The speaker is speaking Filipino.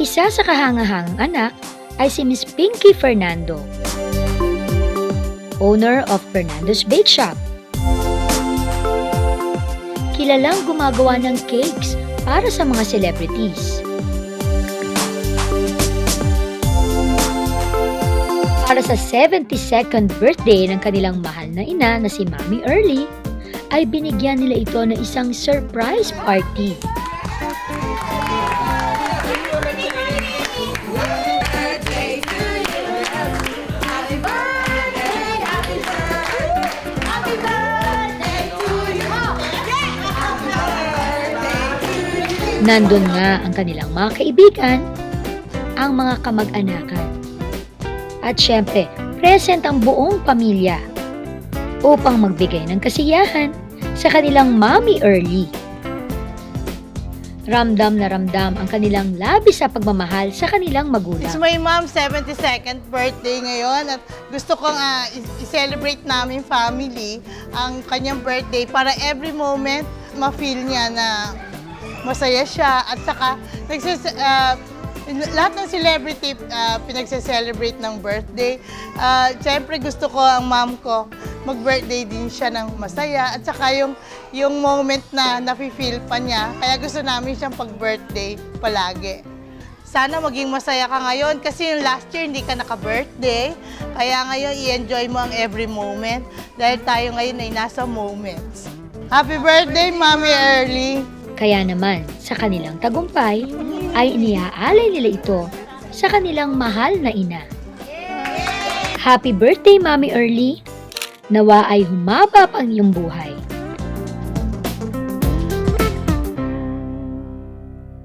Isa sa kahangahangang anak ay si Miss Pinky Fernando, owner of Fernando's Bake Shop. Kilalang gumagawa ng cakes para sa mga celebrities. Para sa 72nd birthday ng kanilang mahal na ina na si Mami Early, ay binigyan nila ito ng isang surprise party. Nandun nga ang kanilang mga kaibigan, ang mga kamag-anakan. At syempre, present ang buong pamilya upang magbigay ng kasiyahan sa kanilang Mami Early. Ramdam na ramdam ang kanilang labis sa pagmamahal sa kanilang magulang. It's my mom's 72nd birthday ngayon at gusto kong i-celebrate namin family ang kanyang birthday para every moment ma-feel niya na masaya siya at saka lahat ng celebrity pinagse-celebrate ng birthday. Siyempre gusto ko ang mom ko mag-birthday din siya ng masaya at saka yung moment na nafe-feel pa niya. Kaya gusto namin siyang pag-birthday palagi. Sana maging masaya ka ngayon kasi yung last year hindi ka naka-birthday. Kaya ngayon i-enjoy mo ang every moment dahil tayo ngayon ay nasa moments. Happy birthday, Mami Early! Kaya naman, sa kanilang tagumpay, ay iniaalay nila ito sa kanilang mahal na ina. Happy birthday, Mami Early! Nawa ay humaba pa ang iyong buhay